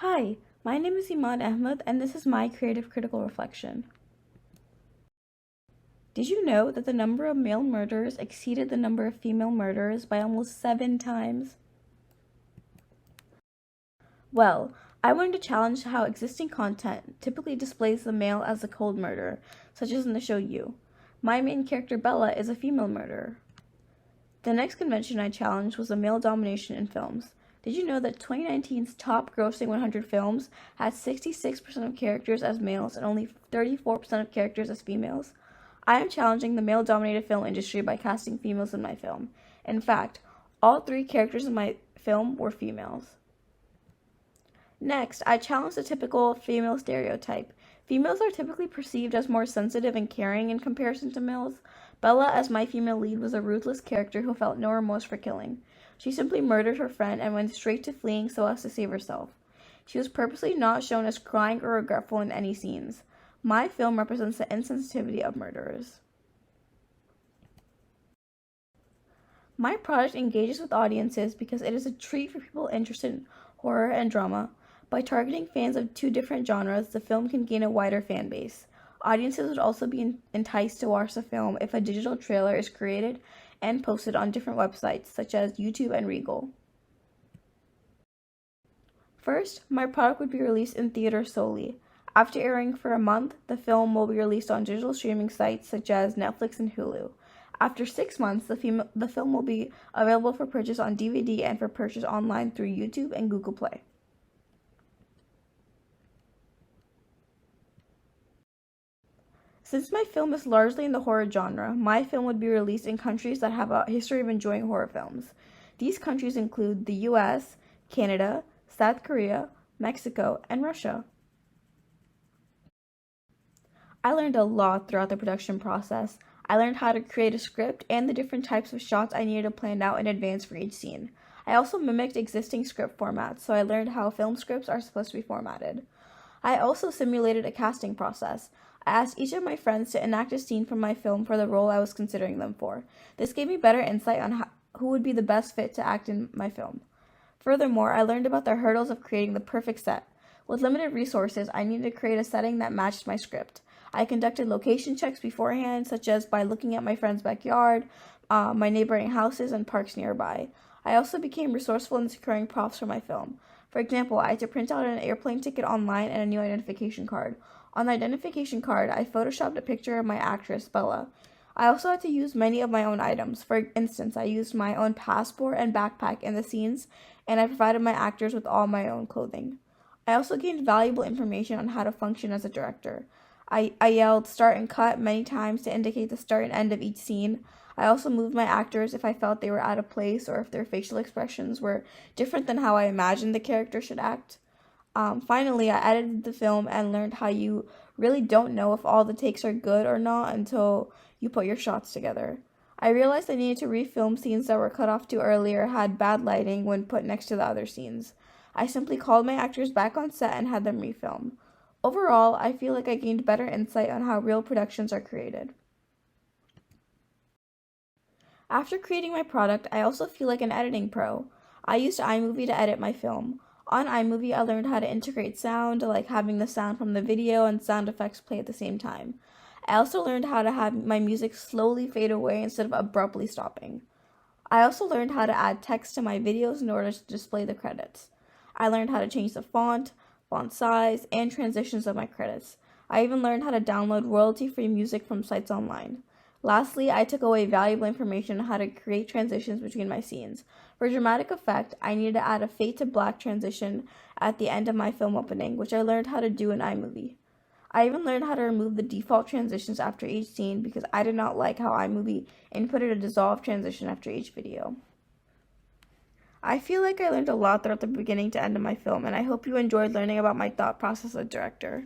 Hi, my name is Iman Ahmed, and this is my creative critical reflection. Did you know that the number of male murderers exceeded the number of female murderers by almost 7 times? Well, I wanted to challenge how existing content typically displays the male as a cold murderer, such as in the show You. My main character Bella is a female murderer. The next convention I challenged was the male domination in films. Did you know that 2019's top grossing 100 films had 66% of characters as males and only 34% of characters as females? I am challenging the male-dominated film industry by casting females in my film. In fact, all 3 characters in my film were females. Next, I challenged the typical female stereotype. Females are typically perceived as more sensitive and caring in comparison to males. Bella, as my female lead, was a ruthless character who felt no remorse for killing. She simply murdered her friend and went straight to fleeing so as to save herself. She was purposely not shown as crying or regretful in any scenes. My film represents the insensitivity of murderers. My product engages with audiences because it is a treat for people interested in horror and drama. By targeting fans of 2 different genres, the film can gain a wider fan base. Audiences would also be enticed to watch the film if a digital trailer is created and posted on different websites such as YouTube and Regal. First, my product would be released in theaters solely. After airing for a month, the film will be released on digital streaming sites such as Netflix and Hulu. After 6 months, the film will be available for purchase on DVD and for purchase online through YouTube and Google Play. Since my film is largely in the horror genre, my film would be released in countries that have a history of enjoying horror films. These countries include the US, Canada, South Korea, Mexico, and Russia. I learned a lot throughout the production process. I learned how to create a script and the different types of shots I needed to plan out in advance for each scene. I also mimicked existing script formats, so I learned how film scripts are supposed to be formatted. I also simulated a casting process. I asked each of my friends to enact a scene from my film for the role I was considering them for. This gave me better insight on who would be the best fit to act in my film. Furthermore, I learned about the hurdles of creating the perfect set. With limited resources, I needed to create a setting that matched my script. I conducted location checks beforehand, such as by looking at my friend's backyard, my neighboring houses, and parks nearby. I also became resourceful in securing props for my film. For example, I had to print out an airplane ticket online and a new identification card. On the identification card, I photoshopped a picture of my actress, Bella. I also had to use many of my own items. For instance, I used my own passport and backpack in the scenes, and I provided my actors with all my own clothing. I also gained valuable information on how to function as a director. I yelled start and cut many times to indicate the start and end of each scene. I also moved my actors if I felt they were out of place or if their facial expressions were different than how I imagined the character should act. Finally, I edited the film and learned how you really don't know if all the takes are good or not until you put your shots together. I realized I needed to refilm scenes that were cut off too early or had bad lighting when put next to the other scenes. I simply called my actors back on set and had them refilm. Overall, I feel like I gained better insight on how real productions are created. After creating my product, I also feel like an editing pro. I used iMovie to edit my film. On iMovie, I learned how to integrate sound, like having the sound from the video and sound effects play at the same time. I also learned how to have my music slowly fade away instead of abruptly stopping. I also learned how to add text to my videos in order to display the credits. I learned how to change the font size, and transitions of my credits. I even learned how to download royalty-free music from sites online. Lastly, I took away valuable information on how to create transitions between my scenes. For dramatic effect, I needed to add a fade to black transition at the end of my film opening, which I learned how to do in iMovie. I even learned how to remove the default transitions after each scene because I did not like how iMovie inputted a dissolve transition after each video. I feel like I learned a lot throughout the beginning to end of my film, and I hope you enjoyed learning about my thought process as a director.